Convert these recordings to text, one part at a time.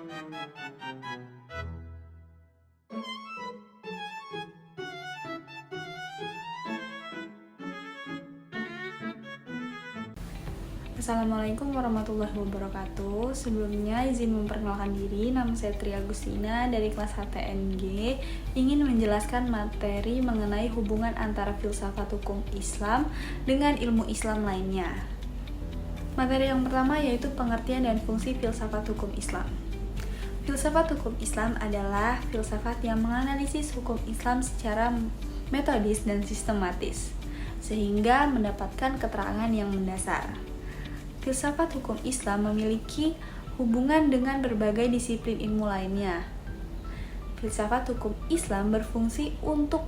Assalamualaikum warahmatullahi wabarakatuh. Sebelumnya izin memperkenalkan diri, nama saya Tri Agustina dari kelas HTNG. Ingin menjelaskan materi mengenai hubungan antara filsafat hukum Islam dengan ilmu Islam lainnya. Materi yang pertama yaitu pengertian dan fungsi filsafat hukum Islam. Filsafat hukum Islam adalah filsafat yang menganalisis hukum Islam secara metodis dan sistematis, sehingga mendapatkan keterangan yang mendasar. Filsafat hukum Islam memiliki hubungan dengan berbagai disiplin ilmu lainnya. Filsafat hukum Islam berfungsi untuk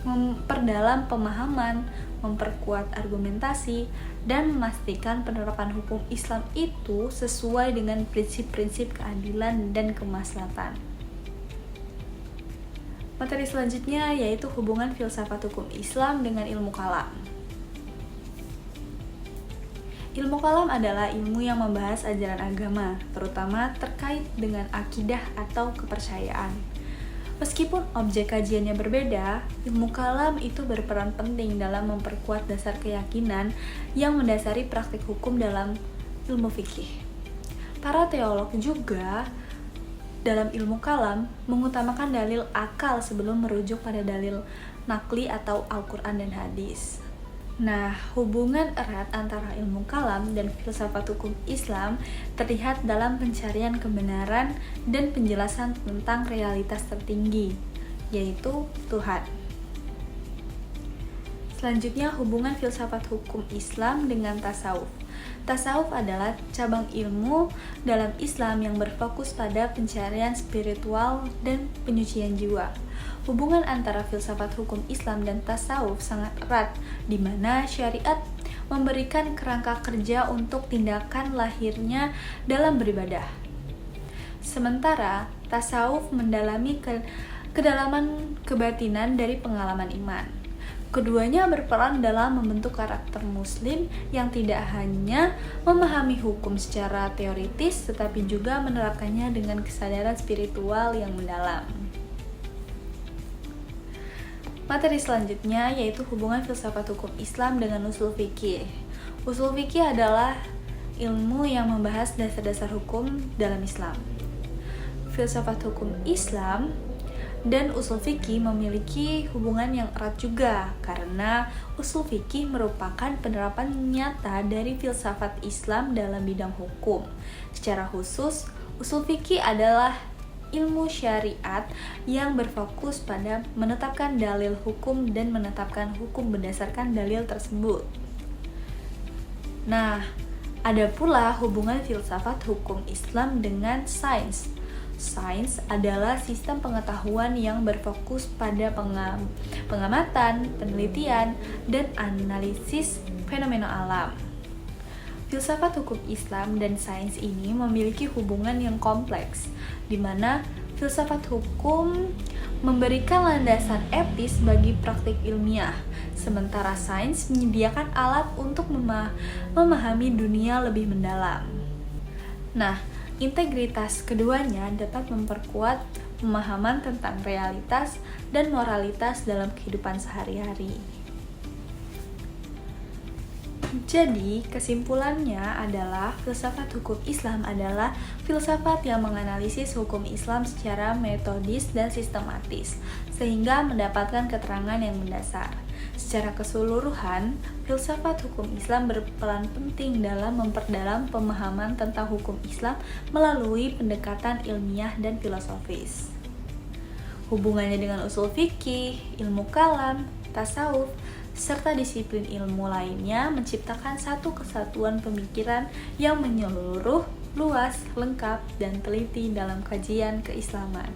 memperdalam pemahaman, memperkuat argumentasi, dan memastikan penerapan hukum Islam itu sesuai dengan prinsip-prinsip keadilan dan kemaslahatan. Materi selanjutnya yaitu hubungan filsafat hukum Islam dengan ilmu kalam. Ilmu kalam adalah ilmu yang membahas ajaran agama, terutama terkait dengan akidah atau kepercayaan. Meskipun objek kajiannya berbeda, ilmu kalam itu berperan penting dalam memperkuat dasar keyakinan yang mendasari praktik hukum dalam ilmu fikih. Para teolog juga dalam ilmu kalam mengutamakan dalil akal sebelum merujuk pada dalil nakli atau Al-Quran dan hadis. Nah, hubungan erat antara ilmu kalam dan filsafat hukum Islam terlihat dalam pencarian kebenaran dan penjelasan tentang realitas tertinggi, yaitu Tuhan. Selanjutnya, hubungan filsafat hukum Islam dengan tasawuf. Tasawuf adalah cabang ilmu dalam Islam yang berfokus pada pencarian spiritual dan penyucian jiwa. Hubungan antara filsafat hukum Islam dan tasawuf sangat erat, di mana syariat memberikan kerangka kerja untuk tindakan lahirnya dalam beribadah. Sementara tasawuf mendalami kedalaman kebatinan dari pengalaman iman. Keduanya berperan dalam membentuk karakter muslim yang tidak hanya memahami hukum secara teoritis, tetapi juga menerapkannya dengan kesadaran spiritual yang mendalam. Materi selanjutnya yaitu hubungan filsafat hukum Islam dengan usul fikih. Usul fikih adalah ilmu yang membahas dasar-dasar hukum dalam Islam. Filsafat hukum Islam dan usul fikih memiliki hubungan yang erat juga, karena usul fikih merupakan penerapan nyata dari filsafat Islam dalam bidang hukum. Secara khusus, usul fikih adalah ilmu syariat yang berfokus pada menetapkan dalil hukum dan menetapkan hukum berdasarkan dalil tersebut. Nah, ada pula hubungan filsafat hukum Islam dengan sains. Sains adalah sistem pengetahuan yang berfokus pada pengamatan, penelitian, dan analisis fenomena alam. Filsafat hukum Islam dan sains ini memiliki hubungan yang kompleks, di mana filsafat hukum memberikan landasan etis bagi praktik ilmiah, sementara sains menyediakan alat untuk memahami dunia lebih mendalam. Nah, integritas keduanya dapat memperkuat pemahaman tentang realitas dan moralitas dalam kehidupan sehari-hari. Jadi, kesimpulannya adalah filsafat hukum Islam adalah filsafat yang menganalisis hukum Islam secara metodis dan sistematis, sehingga mendapatkan keterangan yang mendasar. Secara keseluruhan, filsafat hukum Islam berperan penting dalam memperdalam pemahaman tentang hukum Islam melalui pendekatan ilmiah dan filosofis. Hubungannya dengan usul fikih, ilmu kalam, tasawuf, serta disiplin ilmu lainnya menciptakan satu kesatuan pemikiran yang menyeluruh, luas, lengkap, dan teliti dalam kajian keislaman.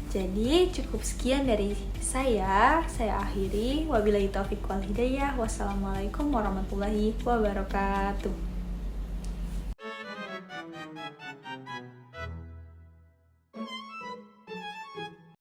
Jadi cukup sekian dari saya akhiri. Wabillahi taufiq wal hidayah. Wassalamualaikum warahmatullahi wabarakatuh.